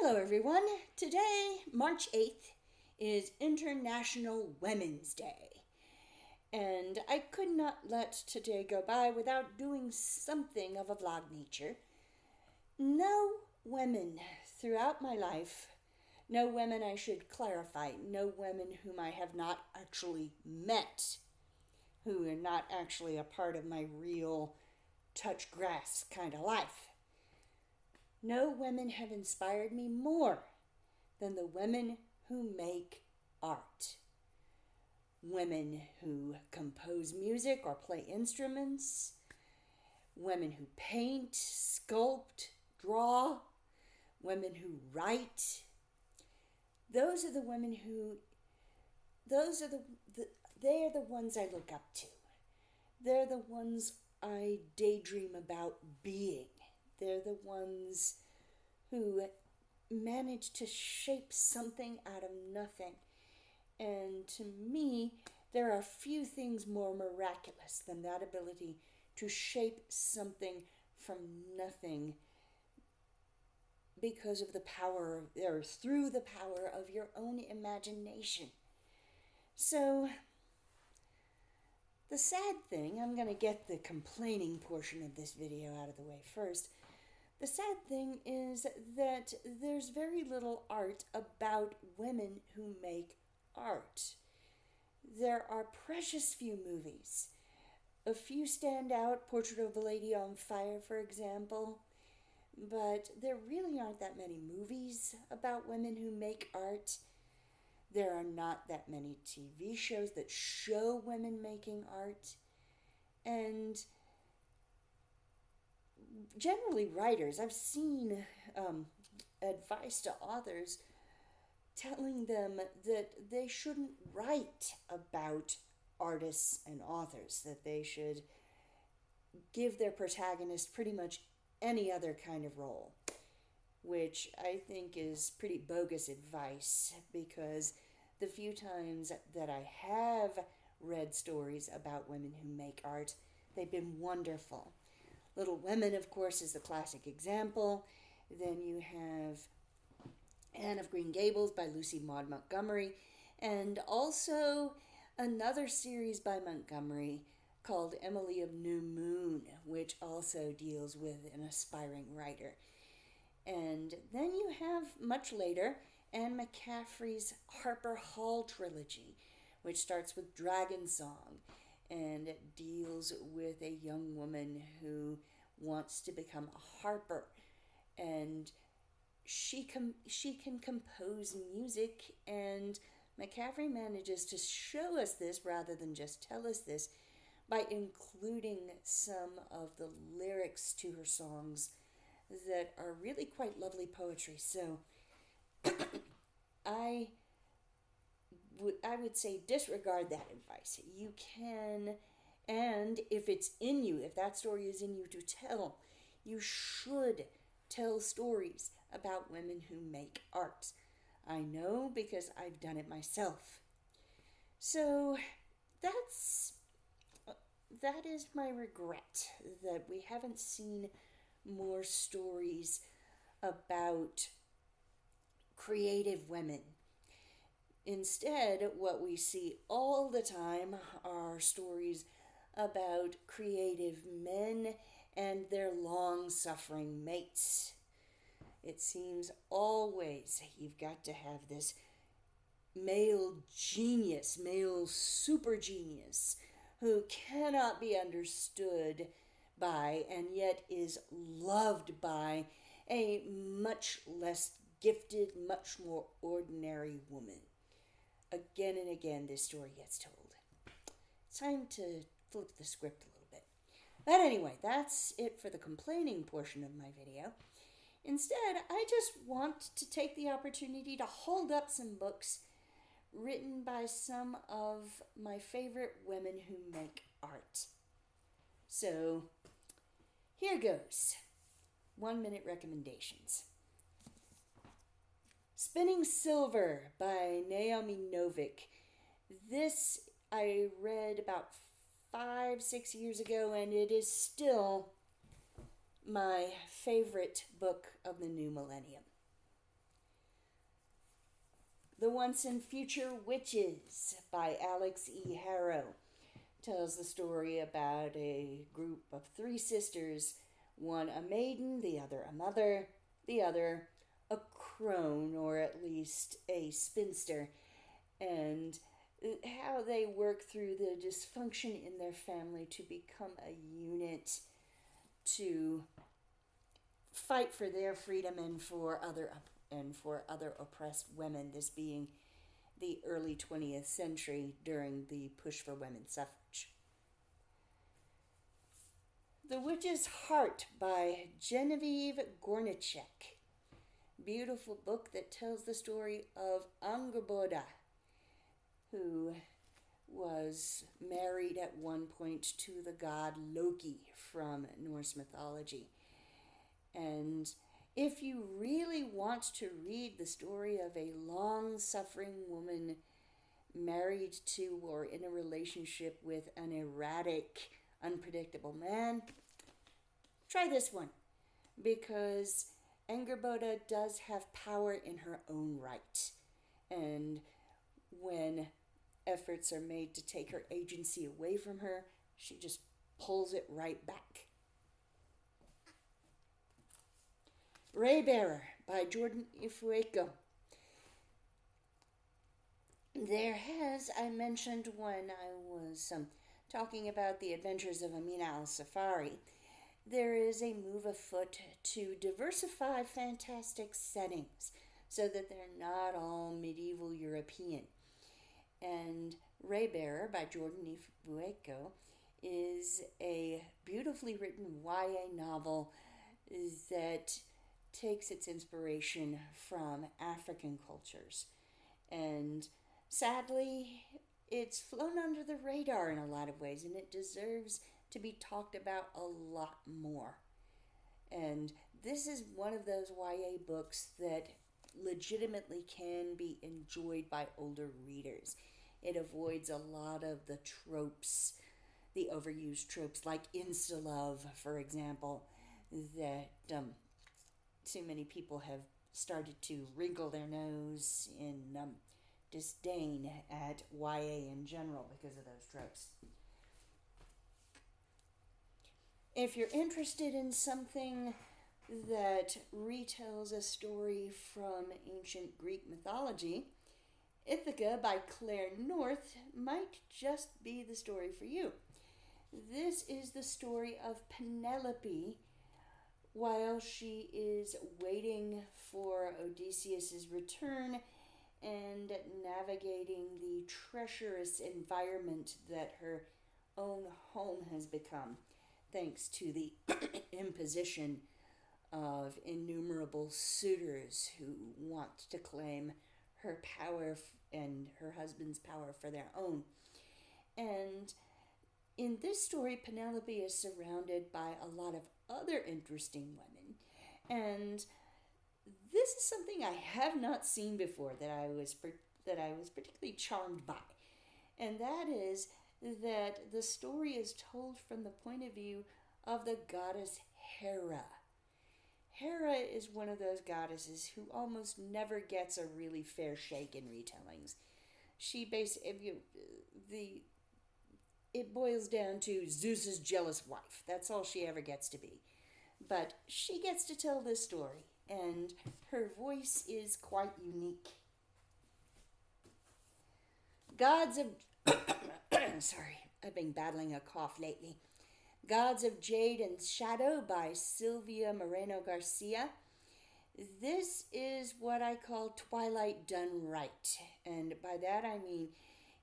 Hello, everyone. Today, March 8th, is International Women's Day. And I could not let today go by without doing something of a vlog nature. No women throughout my life, no women, I should clarify, no women whom I have not actually met, who are not actually a part of my real touch grass kind of life. No women have inspired me more than the women who make art. Women who compose music or play instruments. Women who paint, sculpt, draw. Women who write. Those are the women who, they are the ones I look up to. They're the ones I daydream about being. They're the ones who manage to shape something out of nothing. And to me, there are few things more miraculous than that ability to shape something from nothing because of the power, or through the power of your own imagination. So, the sad thing, I'm going to get the complaining portion of this video out of the way first. The sad thing is that there's very little art about women who make art. There are precious few movies. A few stand out, Portrait of a Lady on Fire, for example, but there really aren't that many movies about women who make art. There are not that many TV shows that show women making art. And generally writers, I've seen advice to authors telling them that they shouldn't write about artists and authors, that they should give their protagonist pretty much any other kind of role, which I think is pretty bogus advice, because the few times that I have read stories about women who make art, they've been wonderful. Little Women, of course, is the classic example. Then you have Anne of Green Gables by Lucy Maud Montgomery, and also another series by Montgomery called Emily of New Moon, which also deals with an aspiring writer. And then you have, much later, Anne McCaffrey's Harper Hall trilogy, which starts with Dragon Song, and it deals with a young woman who wants to become a harper, and she can compose music, and McCaffrey manages to show us this rather than just tell us this by including some of the lyrics to her songs that are really quite lovely poetry. So I would say disregard that advice. You can, and if it's in you, if that story is in you to tell, you should tell stories about women who make art. I know because I've done it myself. So that is my regret, that we haven't seen more stories about creative women. Instead, what we see all the time are stories about creative men and their long-suffering mates. It seems always you've got to have this male genius, male super genius, who cannot be understood by and yet is loved by a much less gifted, much more ordinary woman. Again and again, this story gets told. It's time to flip the script a little bit. But anyway, that's it for the complaining portion of my video. Instead, I just want to take the opportunity to hold up some books written by some of my favorite women who make art. So, here goes. 1 minute recommendations. Spinning Silver by Naomi Novik. This I read about 5-6 years ago, and it is still my favorite book of the new millennium. The Once and Future Witches by Alex E. Harrow tells the story about a group of three sisters, one a maiden, the other a mother, the other a crone, or at least a spinster, and how they work through the dysfunction in their family to become a unit to fight for their freedom and for other oppressed women, this being the early 20th century during the push for women's suffrage. The Witch's Heart by Genevieve Gornichek. Beautiful book that tells the story of Angerboda, who was married at one point to the god Loki from Norse mythology. And if you really want to read the story of a long-suffering woman married to or in a relationship with an erratic, unpredictable man, try this one, because Angerboda does have power in her own right. And when efforts are made to take her agency away from her, she just pulls it right back. Raybearer by Jordan Ifueko. There has, I mentioned when I was talking about the adventures of Amina al-Safari, there is a move afoot to diversify fantastic settings so that they're not all medieval European. And Raybearer by Jordan Ifueko is a beautifully written YA novel that takes its inspiration from African cultures. And sadly, it's flown under the radar in a lot of ways, and it deserves to be talked about a lot more. And this is one of those YA books that legitimately can be enjoyed by older readers. It avoids a lot of the tropes, the overused tropes like insta-love, for example, that too many people have started to wrinkle their nose in disdain at YA in general because of those tropes. If you're interested in something that retells a story from ancient Greek mythology, Ithaca by Claire North might just be the story for you. This is the story of Penelope while she is waiting for Odysseus' return and navigating the treacherous environment that her own home has become, thanks to the imposition of innumerable suitors who want to claim her power and her husband's power for their own. And in this story, Penelope is surrounded by a lot of other interesting women, and this is something I have not seen before that I was particularly charmed by, and that is that the story is told from the point of view of the goddess Hera. Hera is one of those goddesses who almost never gets a really fair shake in retellings. She it boils down to Zeus's jealous wife. That's all she ever gets to be. But she gets to tell this story, and her voice is quite unique. Gods of... Sorry, I've been battling a cough lately. Gods of Jade and Shadow by Sylvia Moreno Garcia. This is what I call Twilight done right. And by that I mean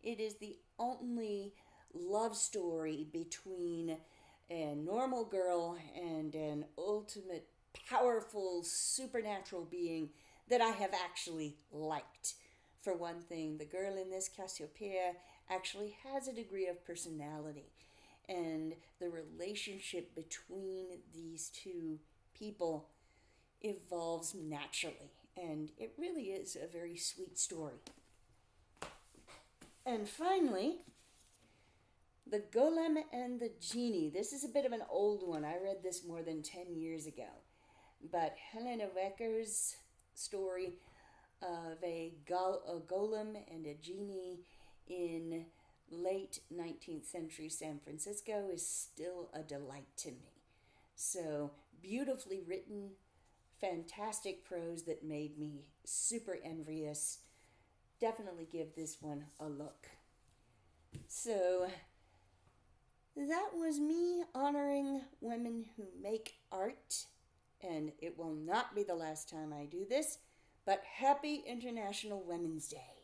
it is the only love story between a normal girl and an ultimate powerful supernatural being that I have actually liked. For one thing, the girl in this, Cassiopeia, actually has a degree of personality, and the relationship between these two people evolves naturally, and it really is a very sweet story. And finally, The Golem and the Genie. This is a bit of an old one. I read this more than 10 years ago. But Helena Wecker's story of a golem and a genie in late 19th century San Francisco is still a delight to me. So, beautifully written, fantastic prose that made me super envious. Definitely give this one a look. So, that was me honoring women who make art, and it will not be the last time I do this, but happy International Women's Day.